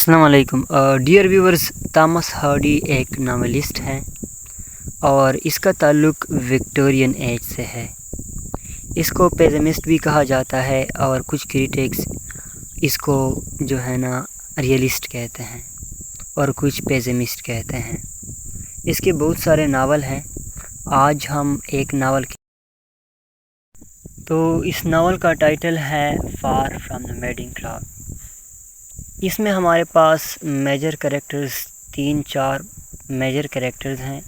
अस्सलाम वालेकुम dear viewers. Thomas Hardy एक नावलिस्ट है और इसका ताल्लुक़ विक्टोरियन एज से है। इसको पेसिमिस्ट भी कहा जाता है और कुछ क्रिटिक्स इसको जो है ना रियलिस्ट कहते हैं और कुछ पेसिमिस्ट कहते हैं। इसके बहुत सारे नावल हैं। आज हम एक नावल तो इस नावल का टाइटल है far from the madding cloud. इसमें हमारे पास मेजर कैरेक्टर्स 3-4 मेजर कैरेक्टर्स हैं।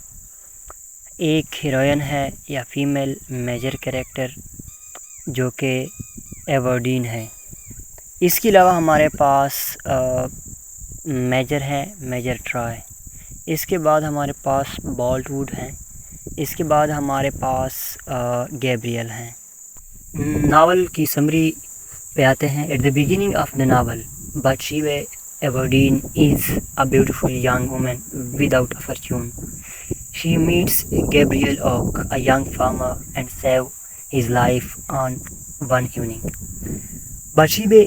एक हीरोइन है या फीमेल मेजर कैरेक्टर जो कि एवर्डीन है। इसके अलावा हमारे पास मेजर है मेजर ट्रॉय। इसके बाद हमारे पास बॉल्टवुड है। इसके बाद हमारे पास गैब्रियल हैं। नावल की समरी पे आते हैं। At the beginning of the novel Bathsheba Everdeen is a beautiful young woman without a fortune. She meets Gabriel Oak, a young farmer, and saves his life on one evening. Bathsheba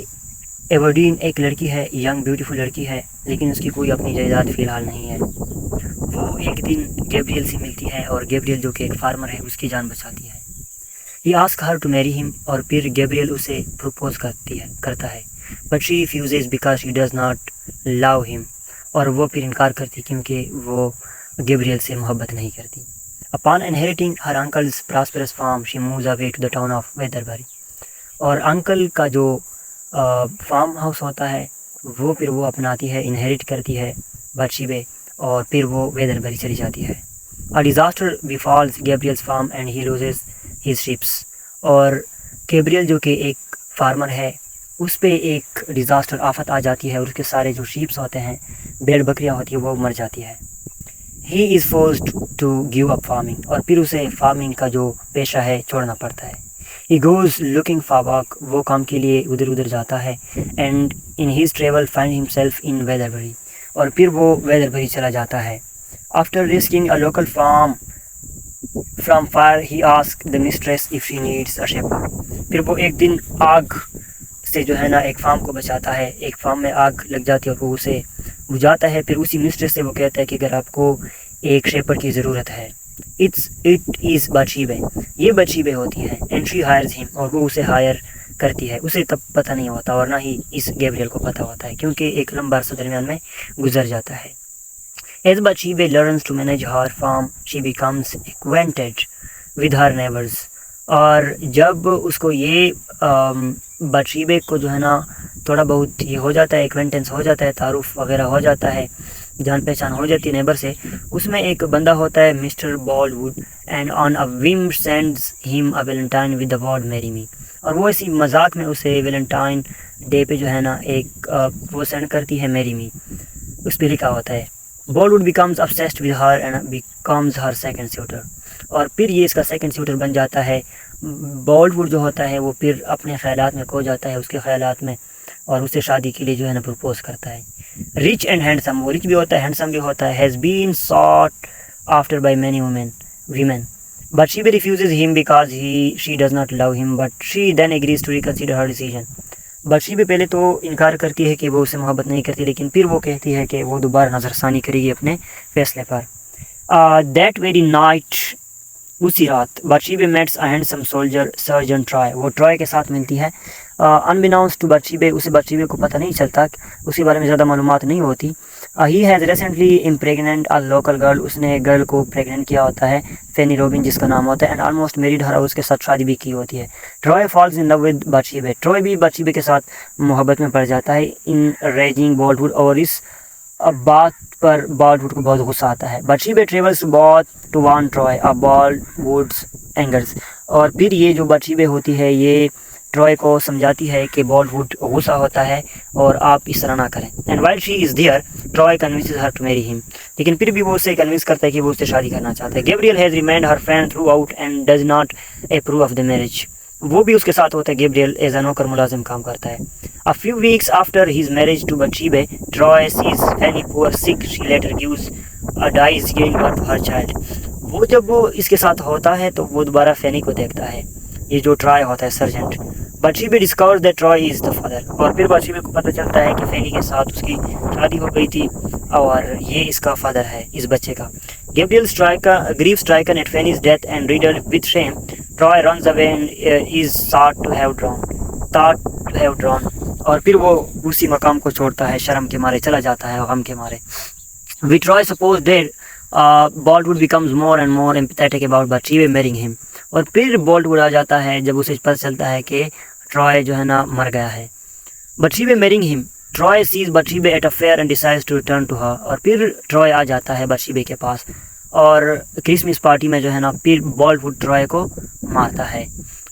Everdeen एक लड़की है, young beautiful लड़की है, लेकिन उसकी कोई अपनी जायदाद फ़िलहाल नहीं है। वो एक दिन गैब्रियल से मिलती है और गैब्रियल जो कि एक फार्मर है उसकी जान बचाती है। He asks her to marry him और फिर गैब्रियल उसे प्रपोज करता है। But she refuses because she does not love him और वो फिर इनकार करती क्योंकि वो गैब्रियल से मोहब्बत नहीं करती। Upon inheriting her uncle's prosperous farm, she moves away to the town of Weatherbury और अंकल का जो फार्म हाउस होता है वो फिर वो अपनाती है, इनहेरिट करती है बाथशेबा और फिर वो वेदरबरी चली जाती है। A disaster befalls Gabriel's farm and he loses his ships और गैब्रियल जो कि एक फार्मर है उस पे एक डिज़ास्टर आफत आ जाती है और उसके सारे जो शीप्स होते हैं, भेड़ बकरियां होती है, वो मर जाती है। He is forced to give up farming और फिर उसे फार्मिंग का जो पेशा है छोड़ना पड़ता है। He goes looking for work, वो काम के लिए उधर उधर जाता है। And in his travel find himself in Weatherbury और फिर वो वेदरबरी चला जाता है। After rescuing a local farm from fire he ask the mistress if she needs a shepherd. फिर वो एक दिन आग से जो है ना एक फार्म को बचाता है। एक फार्म में आग लग जाती है और वो उसे बुझाता है। फिर उसी मिस्ट्रेस से वो कहता है कि अगर आपको एक शेपर्ड की ज़रूरत है, इट इज़ बाथशेबा, ये बाथशेबा होती है। एंड शी हायर्स हिम और वो उसे हायर करती है। उसे तब पता नहीं होता और ना ही इस गैब्रियल को पता होता है क्योंकि एक लंबा अरसा दरमियान में गुजर जाता है। As Bathsheba learns to manage her farm she becomes acquainted with her neighbours और जब उसको ये बाथशेबा को जो है ना थोड़ा बहुत ये हो जाता है, एक्वेंटेंस हो जाता है, तारुफ वगैरह हो जाता है, जान पहचान हो जाती है नेबर से। उसमें एक बंदा होता है mister Boldwood and on a whim sends him a valentine with the word marry me और वो इसी मजाक में उसे वैलेंटाइन डे पे जो है ना एक वो सेंड करती है मैरी मी, उस पर लिखा होता है। बॉल्टवुड becomes obsessed with her and becomes her second suitor और फिर ये इसका सेकंड सूटर बन जाता है। बॉल्टवुड जो होता है वो फिर अपने ख्यालात में खो जाता है, उसके ख्यालात में, और उससे शादी के लिए जो है ना प्रपोज करता है। रिच एंड हैंडसम, वो रिच भी होता है, हैंडसम भी होता है। Has been sought after by many women but she refuses him because she does not love him but she then agrees to reconsider her decision। बाथशेबा पहले तो इनकार करती है कि वो उससे मोहब्बत नहीं करती, लेकिन फिर वो कहती है कि वो दोबारा नज़रसानी करेगी अपने फैसले पर। दैट वेरी नाइट, उसी रात Bathsheba meets a handsome soldier sergeant Troy, वो ट्रॉय के साथ मिलती है। अनबिनाउंस टू बाथशेबा, उसे बाथशेबा को पता नहीं चलता, उसके बारे में ज़्यादा मालूमात नहीं होती। He has recently impregnate a local girl, उसने एक गर्ल को प्रेग्नेंट किया होता है, फेनी रॉबिन जिसका नाम होता है। एंड ऑलमोस्ट मैरिड हर, उसके साथ शादी भी की होती है। Troy falls in love with Bathsheba, Troy भी बाथशेबा के साथ मोहब्बत में पड़ जाता है। इन रेजिंग बॉल्टवुड, और इस बात पर बॉल्टवुड को बहुत गुस्सा आता है। Bathsheba travels to warn Troy a Boldwood's angers और फिर ये जो बाथशेबा होती है ये ट्रॉय को समझाती है कि बॉल्टवुड गुस्सा होता है और आप इस तरह ना करें। And while she is there Troy convinces her to marry him, लेकिन फिर भी वो उसे कन्विंस करता है कि वो उससे शादी करना चाहता है। Gabriel has remained her friend through out and does not approve of the marriage, वो भी उसके साथ होता है। गैब्रियल एज अ नौकर मुलाजिम काम करता है। A few weeks after his marriage to Bathsheba, Troy sees Fanny poor sick. She later dies giving birth to her child। वो जब वो इसके साथ होता है तो वो दोबारा फैनी को देखता है ये जो ट्रॉय होता है sergeant. Bathsheba discovers that Troy is the father, और फिर बटशीबे को पता चलता है कि फैनी के साथ उसकी शादी हो गई थी और ये इसका फादर है इस बच्चे का। Gabriel grieves stricken at Fanny's death and riddled with shame, Troy runs away and is thought to have drawn, और फिर वो उसी मकाम को छोड़ता है, शर्म के मारे चला जाता है, गम के मारे। With Troy supposed dead, Boltwood becomes more and more empathetic about Bathsheba marrying him, और फिर बोल्टवुड आ जाता है जब उसे पता चलता है कि ट्रॉय जो है ना मर गया है। Bathsheba marrying him, Troy sees Bathsheba at a fair and decides to return to her, और फिर ट्रॉय आ जाता है Bathsheba के पास, और क्रिसमस पार्टी में जो है ना फिर बोल्टवुड ट्रॉय को मारता है।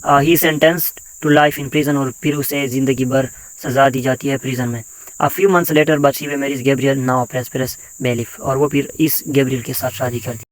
He sentenced to life in prison, और फिर उसे ज़िंदगी भर सज़ा दी जाती है प्रिजन में। A few months later, Bathsheba marries Gabriel, now a prosperous bailiff, और वो फिर इस गैब्रियल के साथ शादी कर दी।